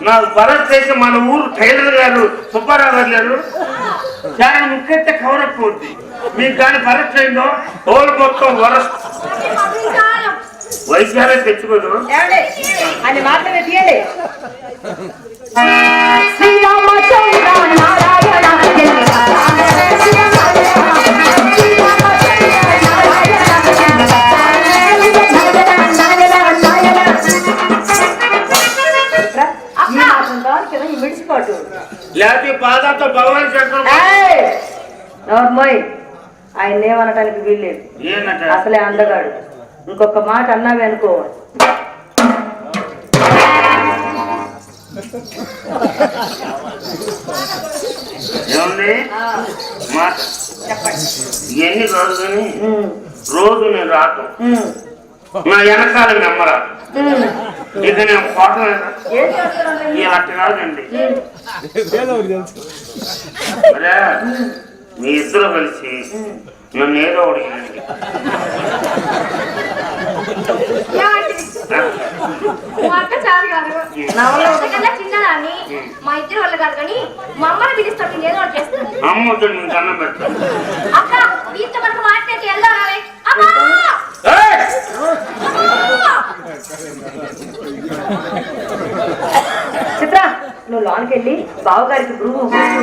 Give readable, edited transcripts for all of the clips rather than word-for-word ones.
నాకు భరత్ అయితే మన ఊరు టైలర్ గారు సుబ్బారావు గారు లేరు చాలా ముఖ్యత కవరప్ అవుద్ది మీకు కానీ భరత్ అయిందో ఓళ్ళు మొత్తం వరస్ వైశాలే తెచ్చుకోదు అని మాత్రమే తీయండి. విడిచిపోటు లేకపోతే బాధతో భగవాన్ నోర్మోయ్ ఆయన ఏమనటానికి వీల్లేదు. అసలే అందగాడు. ఇంకొక మాట అన్నావి అనుకో ఏముంది చెప్పండి. ఇవన్నీ కాదు కానీ రోజు నేను రాను నా వెనకాల నమ్మరా ఇక నేను ఫోటో అట్ట కాదండి. అదే మీ ఇద్దరు కలిసి నన్ను ఏదో ఒకటి చిన్నదాన్ని మా ఇద్దరు వాళ్ళు కాదు కానీ మా అమ్మని పిలుస్తాను ఏదో ఒకటి చేస్తాను. అమ్మతో నేను కన్నం పెడతాను. అక్క వీటితో మనకు మాట్లాడి వెళ్దాం. చిత్ర నువ్వు లోనికి వెళ్ళి బావగారికి బ్రూ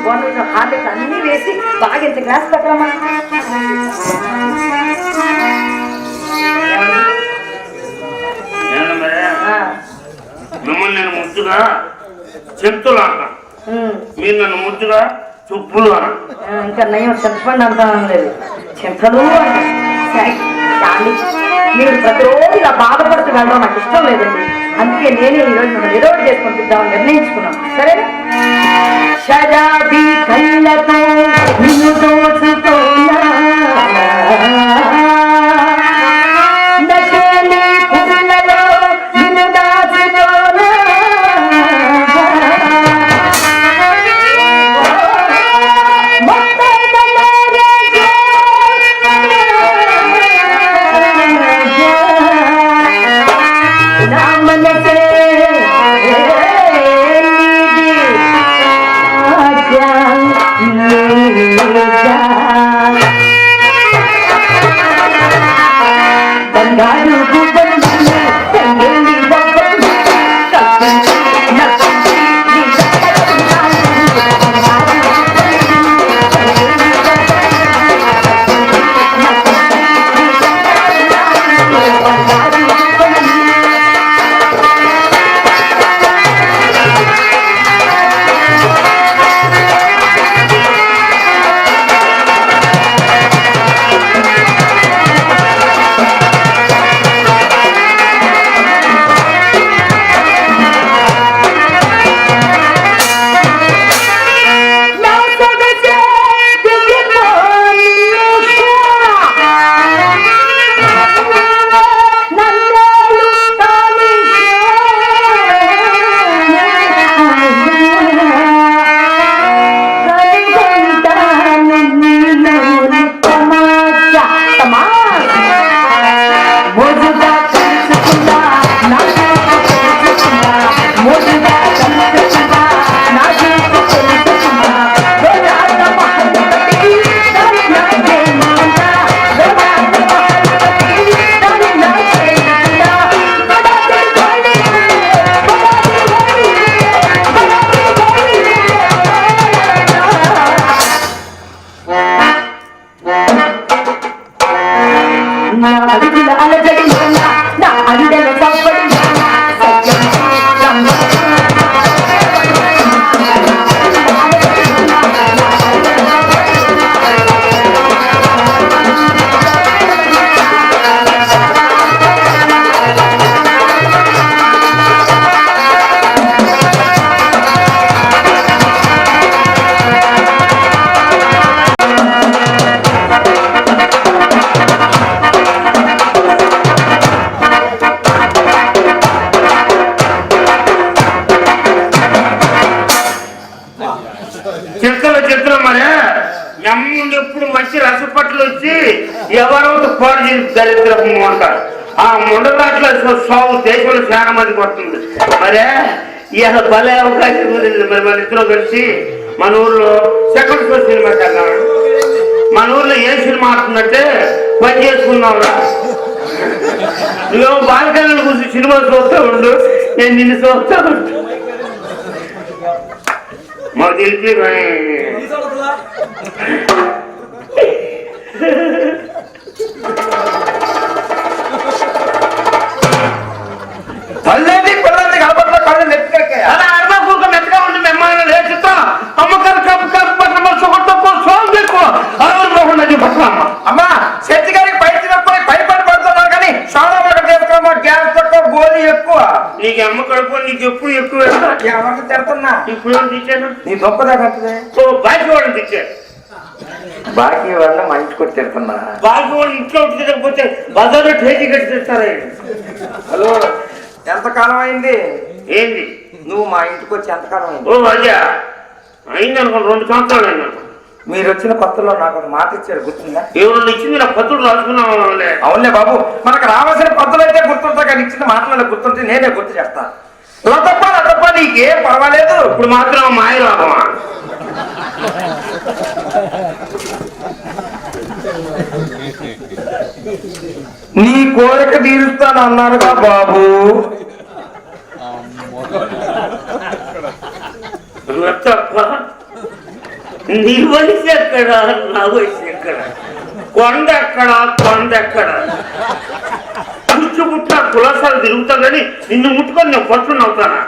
బోర్నవిటా హార్లిక్స్ అన్ని వేసి బాగా ఇంత గ్లాస్ పెట్టరమ్మా. మిమ్మల్ని నేను ముద్దుగా చెంతులు అంటాను, మీరు నన్ను ముద్దుగా చుప్పులు అన్నా. ఇంకా నయం చెప్పండి అంటాను లేదు చెంతలు మీరు ప్రతిరోజు ఇలా బాధపడుతూ వెళ్ళడం నాకు ఇష్టం లేదండి. అందుకే నేనే ఈరోజు మిమ్మల్ని ఏదో ఒకటి చేసుకొని తిద్దామని నిర్ణయించుకున్నాను. సరేనా? షరాబీ కళ్ళతో నిన్ను దోచుకోనా ఎప్పుడు మంచి రసపట్లు వచ్చి ఎవరో పాడు చేసి దరిద్రము అంటారు. ఆ ముండదాట్లో సాగు దేశంలో చాలా మంది పడుతుంది. మరే ఇవాళ భలే అవకాశం కుదిరింది. మరి మన ఇద్దరు కలిసి మన ఊర్లో సెకండ్ షో సినిమాకి వెళ్ళాము. మన ఊర్లో ఏ సినిమా ఆడుతుందంటే పని చేసుకున్నావురా, నువ్వేమో బాలకళ్ళని కూర్చి సినిమా చూస్తూ ఉండు, నేను నిన్ను చూస్తా ఉండు. మాకు తెలిసి తల్లేది పిల్లల్ని కలపట్లో కళ్ళు నెత్తికెక్కాయి. అలా అరవై కూర్చో మెత్తగా ఉండి మిమ్మల్ని లేచుతా అమ్మకారు కప్పు కప్పు అమ్మా శెట్టి గారికి పైకి పైపడి పడుతున్నారు కానీ సోనం ఒకటి చేసుకోమా, గ్యాస్ తక్కువ, గోలీ ఎక్కువ. నీకు అమ్మ కడుపు నీకు ఎప్పుడు ఎక్కువ ఎవరికి తిడుతున్నా? ఇప్పుడు ఏం తెచ్చాను? నీ దొప్పదాకంటే బాకీ వాడిని తెచ్చాను. బాకీ వల్ల మా ఇంటికి కొట్టి తిడుతున్నా. బాకీ వాడిని ఇంట్లో తిరగకపోతే బజార్లో ఠేజీ కట్టి తెస్తారా? హలో, ఎంతకాలం అయింది ఏంది నువ్వు మా ఇంటికి వచ్చి? ఎంతకాలం అయింది? ఓ అయ్యా అయింది అనుకోండి, 2 సంవత్సరాలు అయింది. మీరు వచ్చిన కొత్తలో నాకు ఒక మాట ఇచ్చారు, గుర్తుందా? ఎవరు ఇచ్చింది? నా పత్రులు రాసుకున్నాం. అవునులే బాబు, మనకు రావాల్సిన పద్ధతులు అయితే గుర్తుంటా కానీ ఇచ్చిన మాటలు గుర్తుంటే నేనే గుర్తు చేస్తాను. లతప్ప నీకేం పర్వాలేదు. ఇప్పుడు మాత్రం మాయ లాభమా? నీ కోరిక తీరుస్తాను అన్నారుగా బాబు. తప్ప నీ వయసు ఎక్కడ, నా వయసు ఎక్కడ? కొండ ఎక్కడ పుట్ట కులాసాలు తిరుగుతా కానీ నిన్ను ముట్టుకొని నేను పట్టుకుని అవుతానా?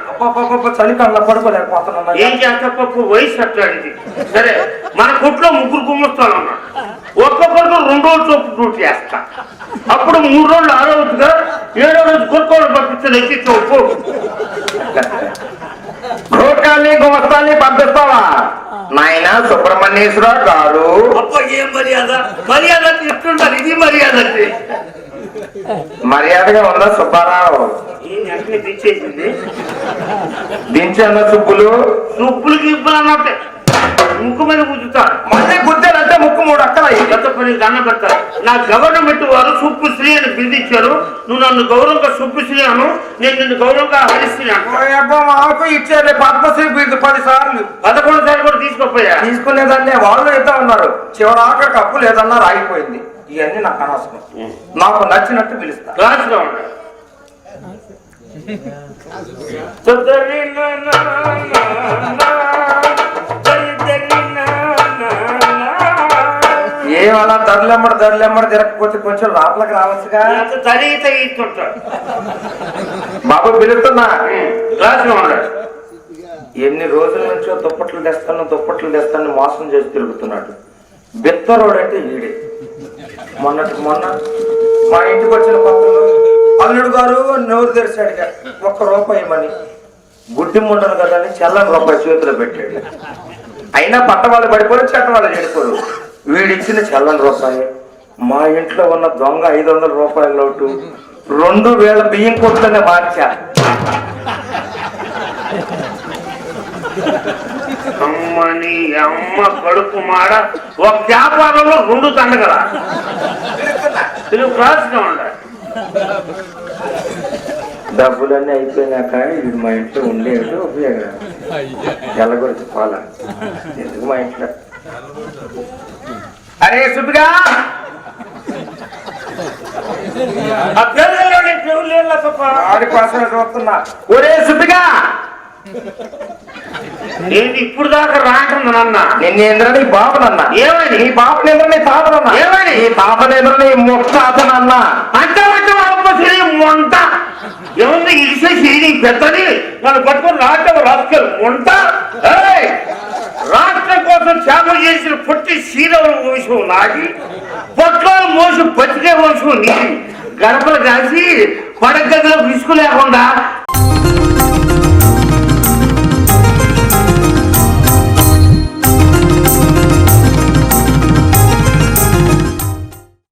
చలికాలంలో పడుకోలేకపోతున్నా. ఏం చేస్తా పప్పు, వయసు అట్లాంటిది. సరే, మన కొట్లో 3 గుమ్మస్తాలు ఉన్నా, ఒక్కొక్కరికి 2 రోజులు చొప్పు డ్యూటీ చేస్తా. అప్పుడు 3 రోజులు 6వ రోజుగా 7వ రోజు కొనుక్కోవడం పంపిస్తాను. ఎక్కి చొప్పు గోకాల్ని గుమస్తాల్ని పంపిస్తావా నాయన సుబ్రహ్మణ్యేశ్వర గారు? అప్ప ఏం మర్యాద ఇస్తుంటారు. ఇది మర్యాదగా ఉందా సుబ్బారావు? దించేసింది. దించన్న సుబ్బులకి ఇబ్బంది అన్నట్టే ముక్కు మీద గుద్దుతారు. మళ్ళీ గుద్దారంటే ముక్కు 3 అక్కల గత పని దండ పెడతారు. నా గవర్నమెంట్ వారు సుబ్బుశ్రీ అని బిల్దిచ్చారు. నువ్వు నన్ను గౌరవంగా సుబ్బుశ్రీ అను, నేను నిన్ను గౌరవంగా హరిశ్రీ అను. మాకు ఇచ్చారు పద్మశ్రీ బిల్లు 10 సార్లు. 11 సార్లు కూడా తీసుకోపోయా. తీసుకునేదాన్ని వాళ్ళు అయితే ఉన్నారు. చివరాక కప్పు లేదన్నా రాగిపోయింది. ఇవన్నీ నాకు అనవసరం. నాకు నచ్చినట్టు పిలుస్తా. క్లాస్గా ఉండాలి. ఏమన్నా దర్లెమ్మడి తిరగకపోతే కొంచెం లోపలికి రావచ్చుగా. తగిస్తుంటాడు బాబు పిలుస్తున్నా. క్లాస్గా ఉండాలి. ఎన్ని రోజుల నుంచో దుప్పట్లు తెస్తాను మోసం చేసి తిరుగుతున్నాడు. బెత్తరోడు అంటే ఈడే. మొన్న మా ఇంటికి వచ్చిన కొత్తలో అల్లుడు గారు నోరు తెరిచాడుగా, 1 రూపాయి ఇవ్వమని. గుడ్డి ముండను కదా అని చల్లని రూపాయి చేతిలో పెట్టాడు. అయినా పట్టవాళ్ళు పడిపోరు, చెట్టవాళ్ళు చెడిపోరు. వీడిచ్చిన చల్లని రూపాయి మా ఇంట్లో ఉన్న దొంగ 500 రూపాయల నోటు 2000 బియ్యం కొట్లనే మార్చా. అమ్మని అమ్మ కడుపు మాడ ఒక వ్యాపారంలో 2 తండగల తెలుగు క్లాస్గా ఉండాలి. డబ్బులన్నీ అయిపోయినాక ఇది మా ఇంట్లో ఉండేది ఉపయోగం. ఎల్లగొడిచి పాల ఎందుకు మా ఇంట్లో? అరే సుబ్బిగా, ఆడి కోసమే చూస్తున్నా. ఒరే సుబ్బిగా, నేను ఇప్పుడు దాకా రాంటుంది నాన్న. నిన్నేంద్ర నీ బాబునన్నా. ఏమని? నీ బాబునేంద్ర నీ తాతనన్నా. ఏమని? నీ తాతనేంద్ర నీ ముత్తాతనన్నా. అంటే మొంట ఏముంది ఇడిసేసి పెద్దది నన్ను పట్టుకొని రాష్ట్రం మొంట. రాష్ట్రం కోసం త్యాగం చేసిన పొట్టి శ్రీరవుల వంశం నాది, పొట్లాలు మోసి బతికే వంశం నీది. గడపలు కాసి పడగదిలో విసుగు లేకుండా